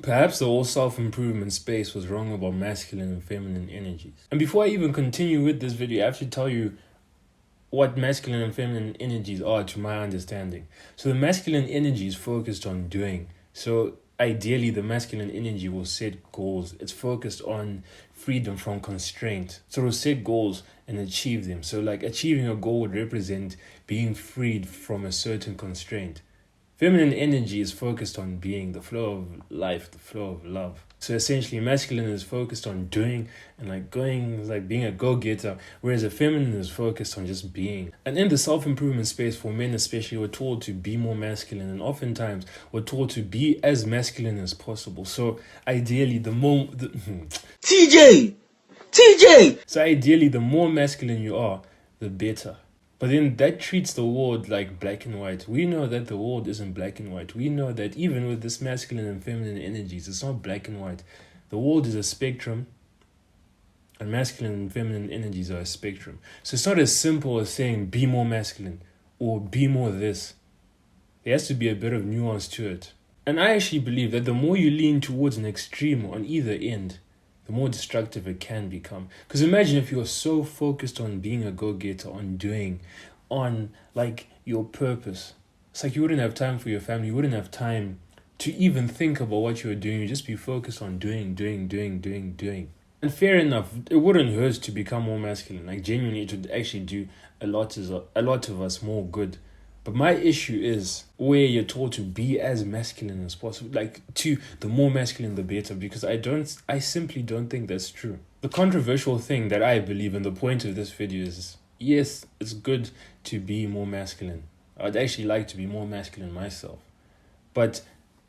Perhaps the whole self-improvement space was wrong about masculine and feminine energies. And before I even continue with this video, I have to tell you what masculine and feminine energies are to my understanding. So the masculine energy is focused on doing. So ideally the masculine energy will set goals. It's focused on freedom from constraint. So it'll set goals and achieve them. So like achieving a goal would represent being freed from a certain constraint. Feminine energy is focused on being, the flow of life, the flow of love. So essentially, masculine is focused on doing and being a go-getter, whereas a feminine is focused on just being. And in the self-improvement space for men especially, we're told to be more masculine, and oftentimes we're told to be as masculine as possible. So ideally, TJ! So ideally, the more masculine you are, the better. But then that treats the world like black and white. We know that the world isn't black and white. We know that even with this masculine and feminine energies, it's not black and white. The world is a spectrum, and masculine and feminine energies are a spectrum. So it's not as simple as saying be more masculine or be more this. There has to be a bit of nuance to it. And I actually believe that the more you lean towards an extreme on either end, the more destructive it can become. Because imagine if you're so focused on being a go-getter, on doing, on like your purpose. It's like you wouldn't have time for your family. You wouldn't have time to even think about what you're doing. You'd just be focused on doing. And fair enough, it wouldn't hurt to become more masculine. Like genuinely, it would actually do a lot of us more good. But my issue is where you're told to be as masculine as possible. Like, the more masculine, the better. Because I simply don't think that's true. The controversial thing that I believe, and the point of this video is, yes, it's good to be more masculine. I'd actually like to be more masculine myself. But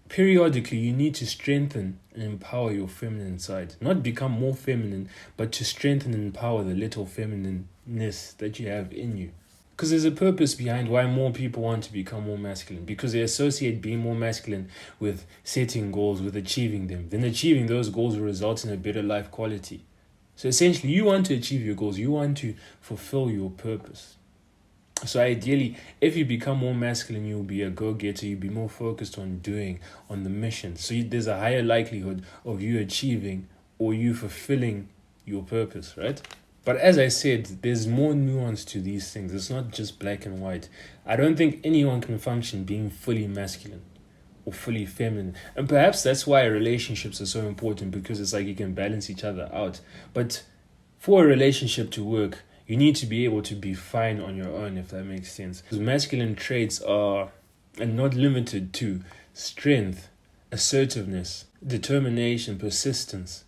periodically, you need to strengthen and empower your feminine side. Not become more feminine, but to strengthen and empower the little feminineness that you have in you. Because there's a purpose behind why more people want to become more masculine. Because they associate being more masculine with setting goals, with achieving them. Then achieving those goals will result in a better life quality. So essentially, you want to achieve your goals. You want to fulfill your purpose. So ideally, if you become more masculine, you'll be a go-getter. You'll be more focused on doing, on the mission. So there's a higher likelihood of you achieving or you fulfilling your purpose, right? But as I said, there's more nuance to these things. It's not just black and white. I don't think anyone can function being fully masculine or fully feminine. And perhaps that's why relationships are so important, because it's like you can balance each other out. But for a relationship to work, you need to be able to be fine on your own, if that makes sense. Because masculine traits are not limited to strength, assertiveness, determination, persistence,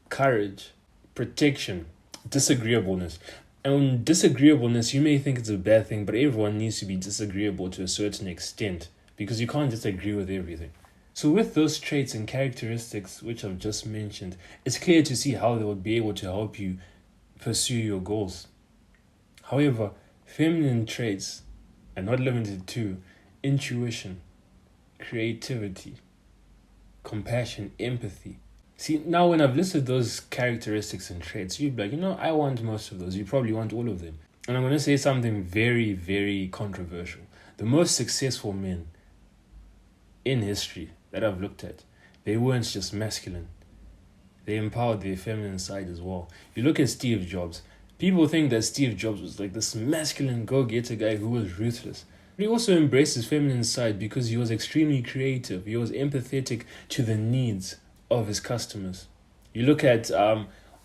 courage, protection, disagreeableness. And disagreeableness, you may think it's a bad thing, but everyone needs to be disagreeable to a certain extent, because you can't just agree with everything. So with those traits and characteristics which I've just mentioned, it's clear to see how they would be able to help you pursue your goals. However, feminine traits are not limited to intuition, creativity, compassion, empathy. See, now when I've listed those characteristics and traits, you'd be like, I want most of those. You probably want all of them. And I'm going to say something very, very controversial. The most successful men in history that I've looked at, they weren't just masculine. They empowered their feminine side as well. You look at Steve Jobs. People think that Steve Jobs was like this masculine go-getter guy who was ruthless. But he also embraced his feminine side because he was extremely creative. He was empathetic to the needs of his customers. You look at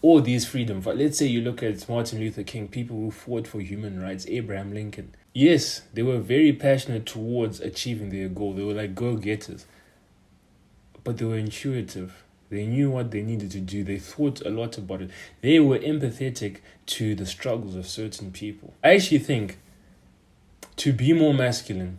all these freedom fighters. Let's say you look at Martin Luther King, people who fought for human rights, Abraham Lincoln. Yes, they were very passionate towards achieving their goal. They were like go-getters. But they were intuitive. They knew what they needed to do. They thought a lot about it. They were empathetic to the struggles of certain people. I actually think to be more masculine,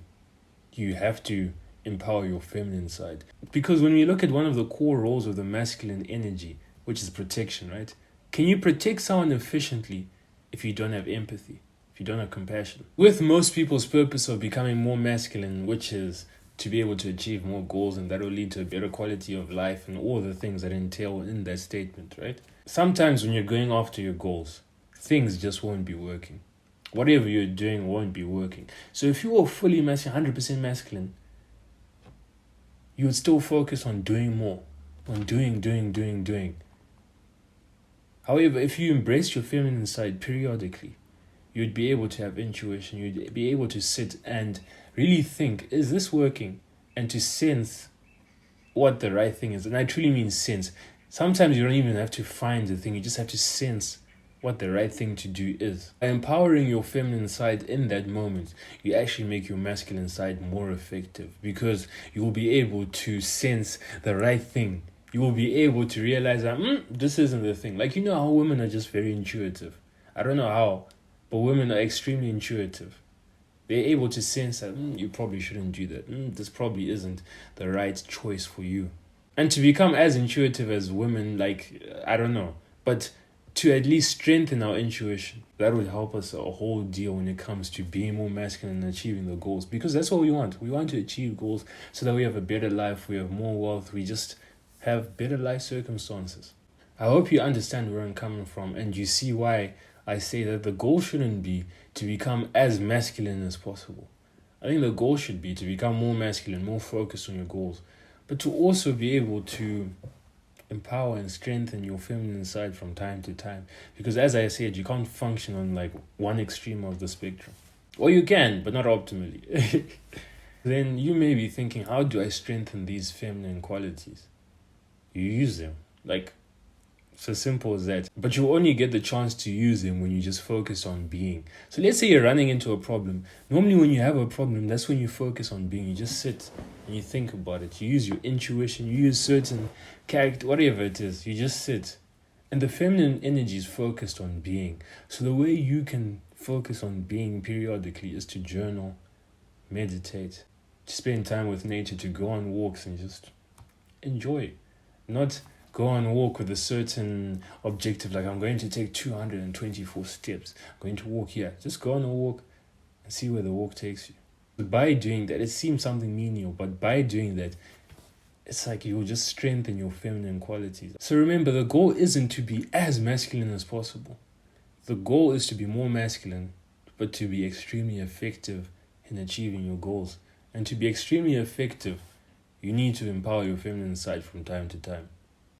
you have to empower your feminine side. Because when we look at one of the core roles of the masculine energy, which is protection, right? Can you protect someone efficiently if you don't have empathy, if you don't have compassion? With most people's purpose of becoming more masculine, which is to be able to achieve more goals, and that will lead to a better quality of life and all the things that entail in that statement, right? Sometimes when you're going after your goals, things just won't be working. Whatever you're doing won't be working. So if you are fully masculine, 100% masculine, you would still focus on doing more. on doing. However, if you embrace your feminine side periodically, you'd be able to have intuition, you'd be able to sit and really think, is this working? And to sense what the right thing is. And I truly mean sense. Sometimes you don't even have to find the thing, you just have to sense what the right thing to do is. By empowering your feminine side in that moment, you actually make your masculine side more effective because you will be able to sense the right thing. You will be able to realize that this isn't the thing. Like, you know how women are just very intuitive. I don't know how, but women are extremely intuitive. They're able to sense that you probably shouldn't do that. This probably isn't the right choice for you. And to become as intuitive as women, like, I don't know, but to at least strengthen our intuition, that would help us a whole deal when it comes to being more masculine and achieving the goals. Because that's what we want. We want to achieve goals so that we have a better life, we have more wealth, we just have better life circumstances. I hope you understand where I'm coming from and you see why I say that the goal shouldn't be to become as masculine as possible. I think the goal should be to become more masculine, more focused on your goals, but to also be able to empower and strengthen your feminine side from time to time. Because as I said, you can't function on like one extreme of the spectrum. Or you can, but not optimally. Then you may be thinking, how do I strengthen these feminine qualities? You use them. Like, it's as simple as that. But you only get the chance to use them when you just focus on being. So let's say you're running into a problem. Normally when you have a problem, that's when you focus on being. You just sit and you think about it. You use your intuition. You use certain character, whatever it is. You just sit. And the feminine energy is focused on being. So the way you can focus on being periodically is to journal, meditate, to spend time with nature, to go on walks and just enjoy. Not go on a walk with a certain objective, like I'm going to take 224 steps. I'm going to walk here. Just go on a walk and see where the walk takes you. But by doing that, it seems something menial, but by doing that, it's like you'll just strengthen your feminine qualities. So remember, the goal isn't to be as masculine as possible. The goal is to be more masculine, but to be extremely effective in achieving your goals. And to be extremely effective, you need to empower your feminine side from time to time.